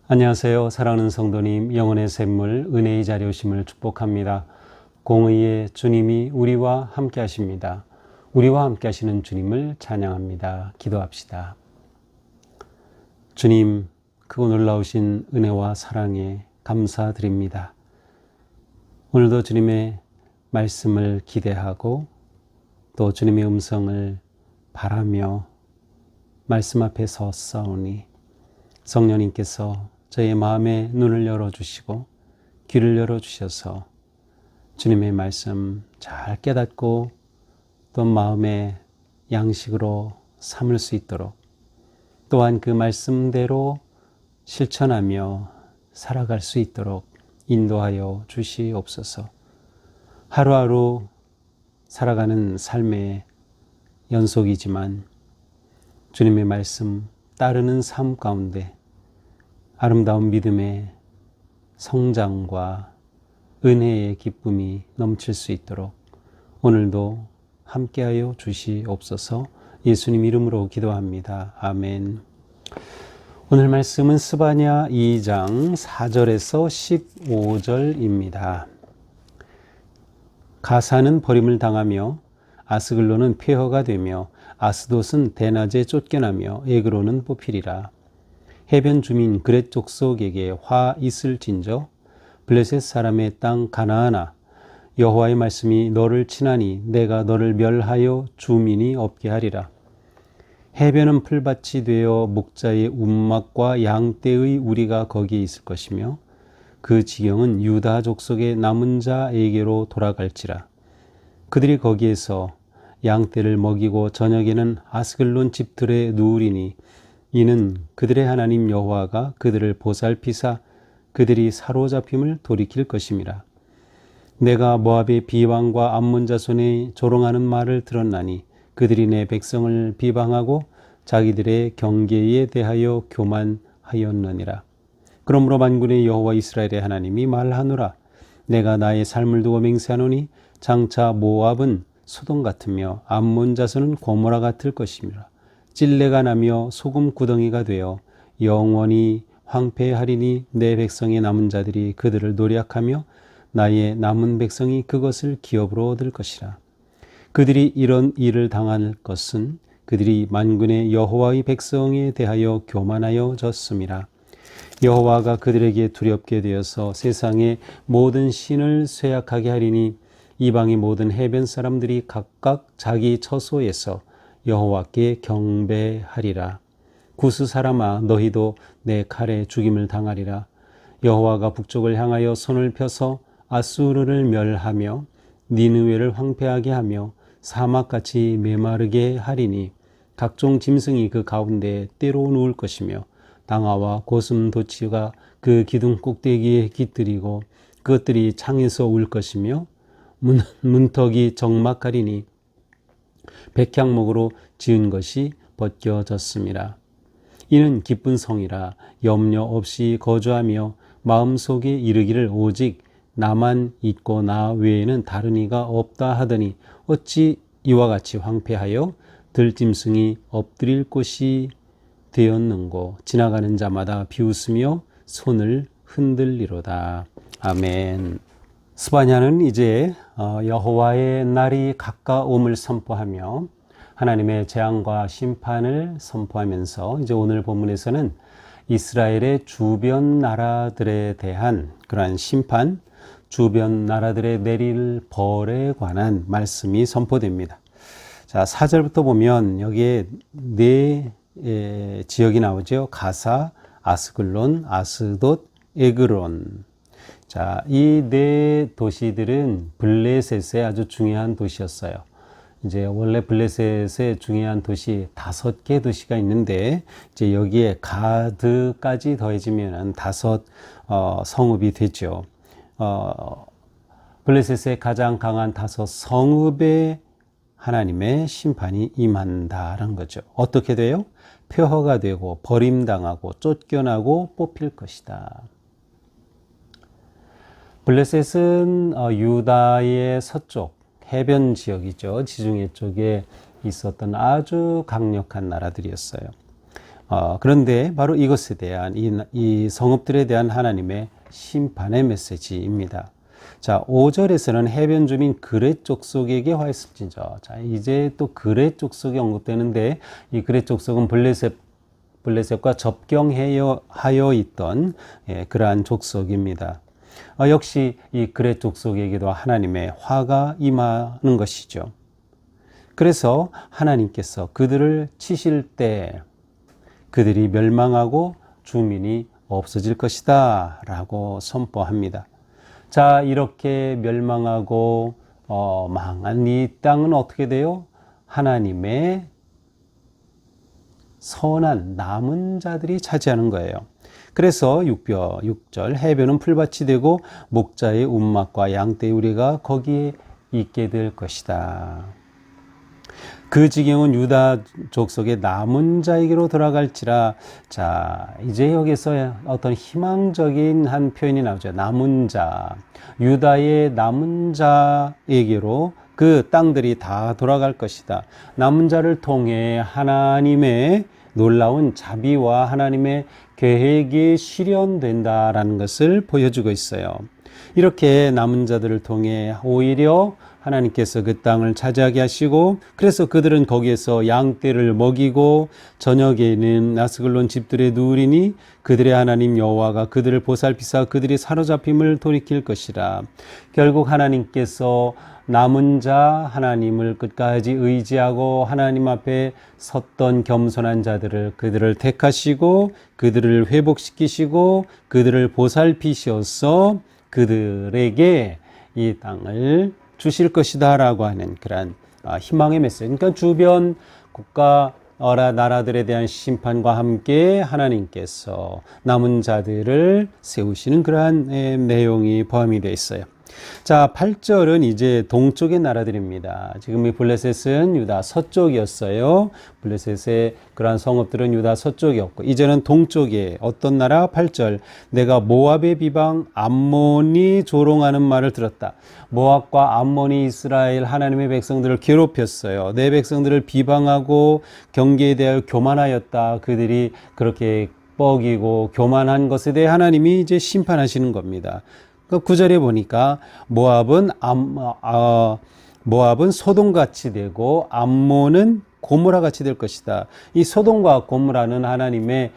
안녕하세요. 사랑하는 성도님, 영혼의 샘물, 은혜의 자리 오심을 축복합니다. 공의의 주님이 우리와 함께 하십니다. 우리와 함께 하시는 주님을 찬양합니다. 기도합시다. 주님, 크고 놀라우신 은혜와 사랑에 감사드립니다. 오늘도 주님의 말씀을 기대하고 또 주님의 음성을 바라며 말씀 앞에 섰사오니 성령님께서 저의 마음의 눈을 열어주시고 귀를 열어주셔서 주님의 말씀 잘 깨닫고 또 마음의 양식으로 삼을 수 있도록 또한 그 말씀대로 실천하며 살아갈 수 있도록 인도하여 주시옵소서. 하루하루 살아가는 삶의 연속이지만 주님의 말씀 따르는 삶 가운데 아름다운 믿음의 성장과 은혜의 기쁨이 넘칠 수 있도록 오늘도 함께하여 주시옵소서. 예수님 이름으로 기도합니다. 아멘. 오늘 말씀은 스바냐 2장 4절에서 15절입니다. 가사는 버림을 당하며 아스글론은 폐허가 되며 아스돗은 대낮에 쫓겨나며 에그론은 뽑히리라. 해변 주민 그렛 족속에게 화 있을진저 블레셋 사람의 땅 가나안아 여호와의 말씀이 너를 치나니 내가 너를 멸하여 주민이 없게 하리라. 해변은 풀밭이 되어 목자의 움막과 양떼의 우리가 거기에 있을 것이며 그 지경은 유다 족속의 남은 자에게로 돌아갈지라. 그들이 거기에서 양떼를 먹이고 저녁에는 아스글론 집들에 누우리니 이는 그들의 하나님 여호와가 그들을 보살피사 그들이 사로잡힘을 돌이킬 것임이라. 내가 모압의 비방과 암몬 자손의 조롱하는 말을 들었나니 그들이 내 백성을 비방하고 자기들의 경계에 대하여 교만하였느니라. 그러므로 만군의 여호와 이스라엘의 하나님이 말하노라. 내가 나의 삶을 두고 맹세하노니 장차 모압은 소돔 같으며 암몬 자손은 고모라 같을 것임이라. 찔레가 나며 소금 구덩이가 되어 영원히 황폐하리니 내 백성의 남은 자들이 그들을 노략하며 나의 남은 백성이 그것을 기업으로 얻을 것이라. 그들이 이런 일을 당할 것은 그들이 만군의 여호와의 백성에 대하여 교만하여졌음이라. 여호와가 그들에게 두렵게 되어서 세상의 모든 신을 쇠약하게 하리니 이방의 모든 해변 사람들이 각각 자기 처소에서 여호와께 경배하리라. 구스 사람아 너희도 내 칼에 죽임을 당하리라. 여호와가 북쪽을 향하여 손을 펴서 아수르를 멸하며 니느웨를 황폐하게 하며 사막같이 메마르게 하리니 각종 짐승이 그 가운데 때로 누울 것이며 당아와 고슴도치가 그 기둥 꼭대기에 깃들이고 그것들이 창에서 울 것이며 문턱이 적막하리니 백향목으로 지은 것이 벗겨졌음이라. 이는 기쁜 성이라 염려 없이 거주하며 마음속에 이르기를 오직 나만 있고 나 외에는 다른 이가 없다 하더니 어찌 이와 같이 황폐하여 들짐승이 엎드릴 곳이 되었는고. 지나가는 자마다 비웃으며 손을 흔들리로다. 아멘. 스바냐는 이제 여호와의 날이 가까움을 선포하며 하나님의 재앙과 심판을 선포하면서 이제 오늘 본문에서는 이스라엘의 주변 나라들에 대한 그러한 심판, 주변 나라들의 내릴 벌에 관한 말씀이 선포됩니다. 자, 4절부터 보면 여기에 네 지역이 나오죠. 가사, 아스글론, 아스돗, 에그론. 자, 이 네 도시들은 블레셋의 아주 중요한 도시였어요. 이제 원래 블레셋의 중요한 도시 5개 도시가 있는데 이제 여기에 가드까지 더해지면 5 성읍이 되죠. 블레셋의 가장 강한 5 성읍에 하나님의 심판이 임한다라는 거죠. 어떻게 돼요? 폐허가 되고 버림당하고 쫓겨나고 뽑힐 것이다. 블레셋은 유다의 서쪽 해변 지역이죠. 지중해 쪽에 있었던 아주 강력한 나라들이었어요. 그런데 바로 이것에 대한 이 성읍들에 대한 하나님의 심판의 메시지입니다. 자, 5절에서는 해변 주민 그렛 족속에게 화했을진저. 자, 이제 또 그렛 족속이 언급되는데 이 그렛 족속은 블레셋과 접경하여 있던 그러한 족속입니다. 역시 이 그렛 족속에게도 하나님의 화가 임하는 것이죠. 그래서 하나님께서 그들을 치실 때 그들이 멸망하고 주민이 없어질 것이다 라고 선포합니다. 자, 이렇게 멸망하고 망한 이 땅은 어떻게 돼요? 하나님의 선한 남은 자들이 차지하는 거예요. 그래서 6절 해변은 풀밭이 되고 목자의 운막과 양떼의 우리가 거기에 있게 될 것이다. 그 지경은 유다 족속의 남은 자에게로 돌아갈지라. 자, 이제 여기서 어떤 희망적인 한 표현이 나오죠. 남은 자, 유다의 남은 자에게로 그 땅들이 다 돌아갈 것이다. 남은 자를 통해 하나님의 놀라운 자비와 하나님의 계획이 실현된다라는 것을 보여주고 있어요. 이렇게 남은 자들을 통해 오히려 하나님께서 그 땅을 차지하게 하시고, 그래서 그들은 거기에서 양떼를 먹이고 저녁에는 나스글론 집들에 누우리니 그들의 하나님 여호와가 그들을 보살피사 그들이 사로잡힘을 돌이킬 것이라. 결국 하나님께서 남은 자 하나님을 끝까지 의지하고 하나님 앞에 섰던 겸손한 자들을 그들을 택하시고 그들을 회복시키시고 그들을 보살피셔서 그들에게 이 땅을 주실 것이다 라고 하는 그런 희망의 메시지. 그러니까 주변 국가 나라들에 대한 심판과 함께 하나님께서 남은 자들을 세우시는 그러한 내용이 포함이 되어 있어요. 자, 8절은 이제 동쪽의 나라들입니다. 지금 이 블레셋은 유다 서쪽이었어요. 블레셋의 그러한 성읍들은 유다 서쪽이었고, 이제는 동쪽에 어떤 나라? 8절, 내가 모압의 비방 암몬이 조롱하는 말을 들었다. 모압과 암몬이 이스라엘 하나님의 백성들을 괴롭혔어요. 내 백성들을 비방하고 경계에 대하여 교만하였다. 그들이 그렇게 뻐기고 교만한 것에 대해 하나님이 이제 심판하시는 겁니다. 그 9절에 보니까 모압은 소돔같이 되고 암몬은 고모라같이 될 것이다. 이 소돔과 고모라는 하나님의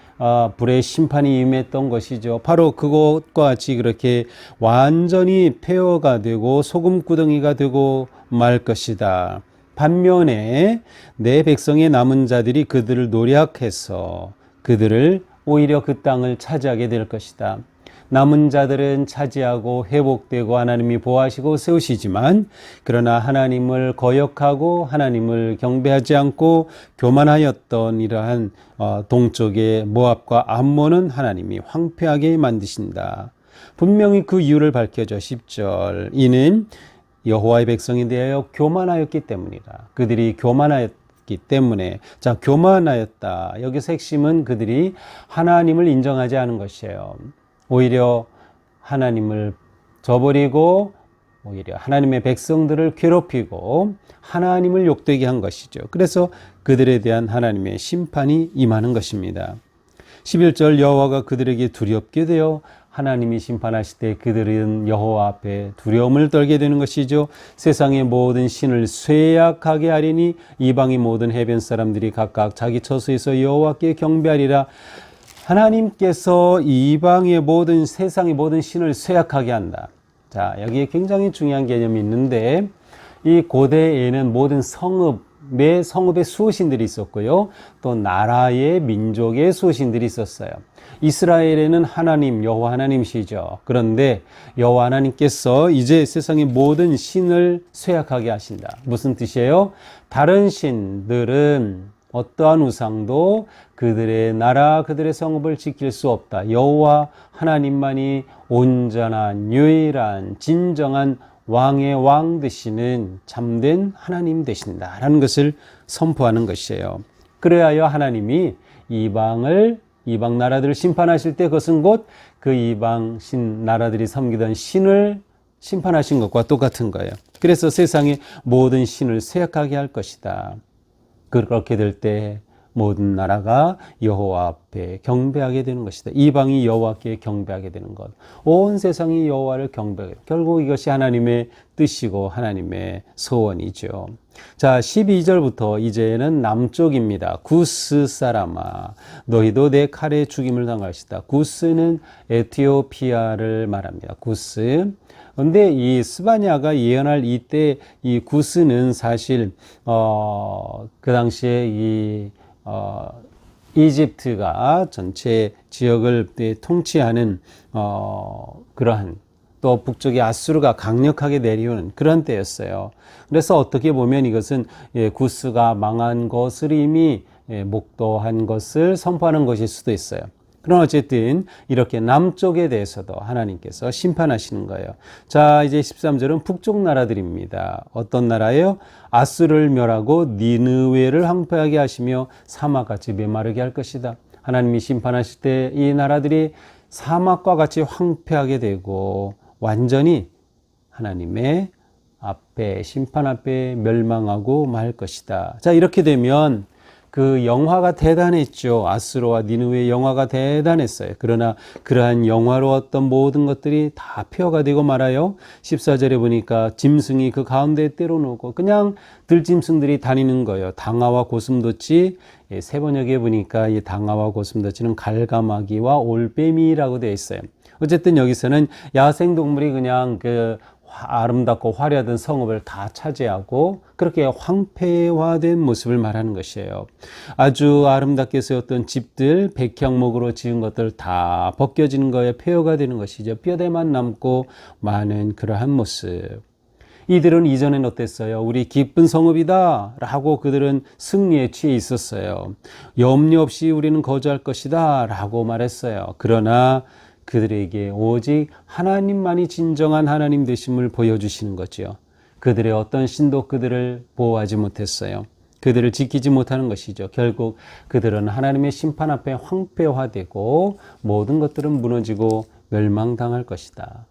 불의 심판이 임했던 것이죠. 바로 그것과 같이 그렇게 완전히 폐허가 되고 소금구덩이가 되고 말 것이다. 반면에 내 백성의 남은 자들이 그들을 노력해서 그들을 오히려 그 땅을 차지하게 될 것이다. 남은 자들은 차지하고 회복되고 하나님이 보호하시고 세우시지만, 그러나 하나님을 거역하고 하나님을 경배하지 않고 교만하였던 이러한 동쪽의 모압과 암몬은 하나님이 황폐하게 만드신다. 분명히 그 이유를 밝혀줘. 10절, 이는 여호와의 백성에 대하여 교만하였기 때문이다. 그들이 교만하였기 때문에. 자, 교만하였다. 여기서 핵심은 그들이 하나님을 인정하지 않은 것이에요. 오히려 하나님을 저버리고 오히려 하나님의 백성들을 괴롭히고 하나님을 욕되게 한 것이죠. 그래서 그들에 대한 하나님의 심판이 임하는 것입니다. 11절, 여호와가 그들에게 두렵게 되어 하나님이 심판하실 때 그들은 여호와 앞에 두려움을 떨게 되는 것이죠. 세상의 모든 신을 쇠약하게 하리니 이방의 모든 해변 사람들이 각각 자기 처소에서 여호와께 경배하리라. 하나님께서 이방의 모든 세상의 모든 신을 쇠약하게 한다. 자, 여기에 굉장히 중요한 개념이 있는데, 이 고대에는 모든 성읍의 수호신들이 있었고요. 또 나라의 민족의 수호신들이 있었어요. 이스라엘에는 하나님, 여호와 하나님이시죠. 그런데 여호와 하나님께서 이제 세상의 모든 신을 쇠약하게 하신다. 무슨 뜻이에요? 다른 신들은 어떠한 우상도 그들의 나라, 그들의 성읍을 지킬 수 없다. 여호와 하나님만이 온전한, 유일한, 진정한 왕의 왕 되시는 참된 하나님 되신다라는 것을 선포하는 것이에요. 그래야 하나님이 이방 나라들을 심판하실 때 그것은 곧 그 이방 신 나라들이 섬기던 신을 심판하신 것과 똑같은 거예요. 그래서 세상의 모든 신을 쇠약하게 할 것이다. 그렇게 될 때 모든 나라가 여호와 앞에 경배하게 되는 것이다. 이방이 여호와께 경배하게 되는 것. 온 세상이 여호와를 경배하게. 결국 이것이 하나님의 뜻이고 하나님의 소원이죠. 자, 12절부터 이제는 남쪽입니다. 구스 사람아, 너희도 내 칼에 죽임을 당할 것이다. 구스는 에티오피아를 말합니다. 구스. 근데 이 스바냐가 예언할 이때 이 구스는 사실 그 당시에 이집트가 전체 지역을 통치하는 그러한, 또 북쪽의 아수르가 강력하게 내려오는 그런 때였어요. 그래서 어떻게 보면 이것은 구스가 망한 것을 이미 목도한 것을 선포하는 것일 수도 있어요. 그러나 어쨌든 이렇게 남쪽에 대해서도 하나님께서 심판하시는 거예요. 자, 이제 13절은 북쪽 나라들입니다. 어떤 나라예요? 아수르를 멸하고 니느웨를 황폐하게 하시며 사막같이 메마르게 할 것이다. 하나님이 심판하실 때 이 나라들이 사막과 같이 황폐하게 되고 완전히 하나님의 앞에, 심판 앞에 멸망하고 말 것이다. 자, 이렇게 되면 그 영화가 대단했죠. 아수르와 니느웨의 영화가 대단했어요. 그러나 그러한 영화로웠던 모든 것들이 다 폐허가 되고 말아요. 14절에 보니까 짐승이 그 가운데에 때려놓고 그냥 들짐승들이 다니는 거예요. 당아와 고슴도치, 세 번역에 보니까 이 당아와 고슴도치는 갈가마귀와 올빼미라고 되어 있어요. 어쨌든 여기서는 야생동물이 그냥 그 아름답고 화려하던 성읍을 다 차지하고 그렇게 황폐화된 모습을 말하는 것이에요. 아주 아름답게 세웠던 집들, 백향목으로 지은 것들 다 벗겨지는 거에 폐허가 되는 것이죠. 뼈대만 남고 많은 그러한 모습. 이들은 이전엔 어땠어요? 우리 기쁜 성읍이다 라고 그들은 승리에 취해 있었어요. 염려 없이 우리는 거주할 것이다 라고 말했어요. 그러나 그들에게 오직 하나님만이 진정한 하나님 되심을 보여주시는 거죠. 그들의 어떤 신도 그들을 보호하지 못했어요. 그들을 지키지 못하는 것이죠. 결국 그들은 하나님의 심판 앞에 황폐화되고 모든 것들은 무너지고 멸망당할 것이다.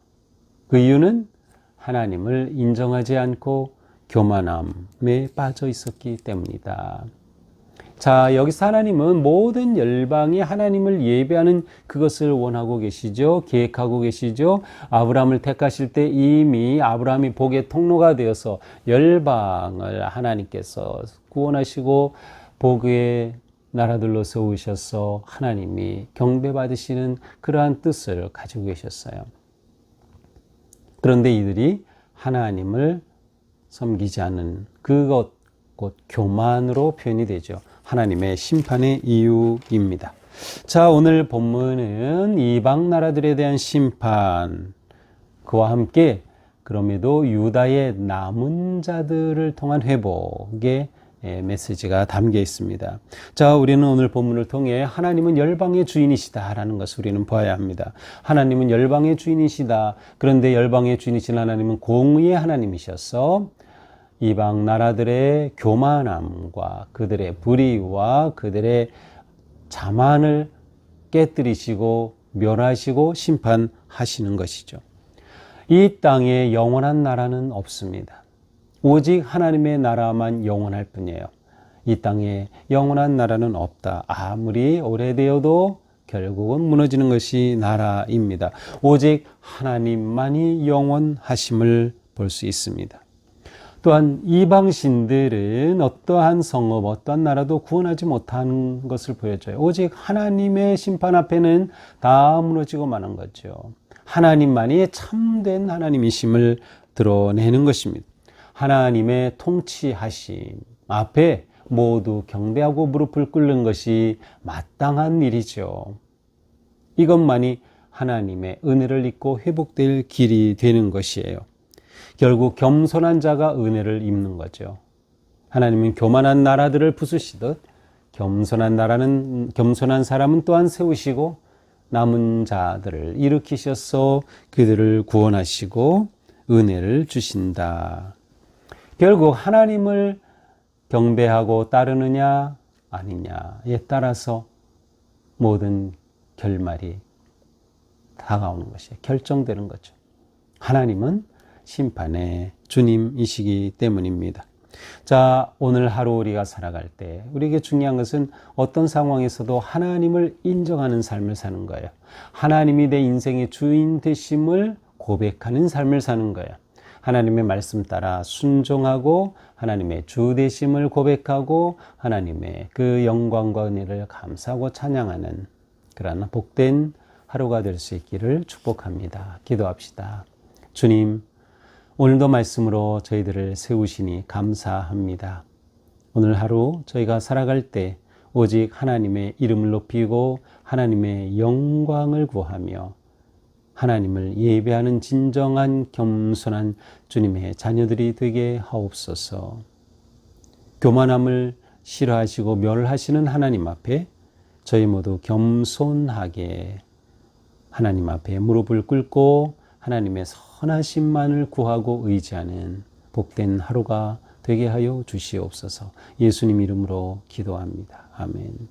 그 이유는 하나님을 인정하지 않고 교만함에 빠져 있었기 때문이다. 자, 여기서 하나님은 모든 열방이 하나님을 예배하는 그것을 원하고 계시죠. 계획하고 계시죠. 아브라함을 택하실 때 이미 아브라함이 복의 통로가 되어서 열방을 하나님께서 구원하시고 복의 나라들로 세우셔서 하나님이 경배받으시는 그러한 뜻을 가지고 계셨어요. 그런데 이들이 하나님을 섬기지 않는 그것, 곧 교만으로 표현이 되죠. 하나님의 심판의 이유입니다. 자, 오늘 본문은 이방 나라들에 대한 심판, 그와 함께 그럼에도 유다의 남은 자들을 통한 회복의 메시지가 담겨 있습니다. 자, 우리는 오늘 본문을 통해 하나님은 열방의 주인이시다라는 것을 우리는 봐야 합니다. 하나님은 열방의 주인이시다. 그런데 열방의 주인이신 하나님은 공의의 하나님이셔서 이방 나라들의 교만함과 그들의 불의와 그들의 자만을 깨뜨리시고 멸하시고 심판하시는 것이죠. 이 땅에 영원한 나라는 없습니다. 오직 하나님의 나라만 영원할 뿐이에요. 이 땅에 영원한 나라는 없다. 아무리 오래되어도 결국은 무너지는 것이 나라입니다. 오직 하나님만이 영원하심을 볼 수 있습니다. 또한 이방신들은 어떠한 성읍, 어떠한 나라도 구원하지 못한 것을 보여줘요. 오직 하나님의 심판 앞에는 다 무너지고 마는 거죠. 하나님만이 참된 하나님이심을 드러내는 것입니다. 하나님의 통치하심 앞에 모두 경배하고 무릎을 꿇는 것이 마땅한 일이죠. 이것만이 하나님의 은혜를 입고 회복될 길이 되는 것이에요. 결국 겸손한 자가 은혜를 입는 거죠. 하나님은 교만한 나라들을 부수시듯 겸손한 사람은 또한 세우시고 남은 자들을 일으키셔서 그들을 구원하시고 은혜를 주신다. 결국 하나님을 경배하고 따르느냐 아니냐에 따라서 모든 결말이 다가오는 것이에요. 결정되는 거죠. 하나님은 심판의 주님이시기 때문입니다. 자, 오늘 하루 우리가 살아갈 때 우리에게 중요한 것은 어떤 상황에서도 하나님을 인정하는 삶을 사는 거예요. 하나님이 내 인생의 주인 되심을 고백하는 삶을 사는 거예요. 하나님의 말씀 따라 순종하고 하나님의 주 되심을 고백하고 하나님의 그 영광과 은혜를 감사하고 찬양하는 그러나 복된 하루가 될 수 있기를 축복합니다. 기도합시다. 주님, 오늘도 말씀으로 저희들을 세우시니 감사합니다. 오늘 하루 저희가 살아갈 때 오직 하나님의 이름을 높이고 하나님의 영광을 구하며 하나님을 예배하는 진정한 겸손한 주님의 자녀들이 되게 하옵소서. 교만함을 싫어하시고 멸하시는 하나님 앞에 저희 모두 겸손하게 하나님 앞에 무릎을 꿇고 하나님의 선하심만을 구하고 의지하는 복된 하루가 되게 하여 주시옵소서. 예수님 이름으로 기도합니다. 아멘.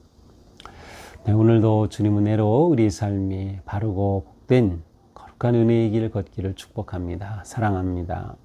네, 오늘도 주님 은혜로 우리 삶이 바르고 복된 거룩한 은혜의 길 걷기를 축복합니다. 사랑합니다.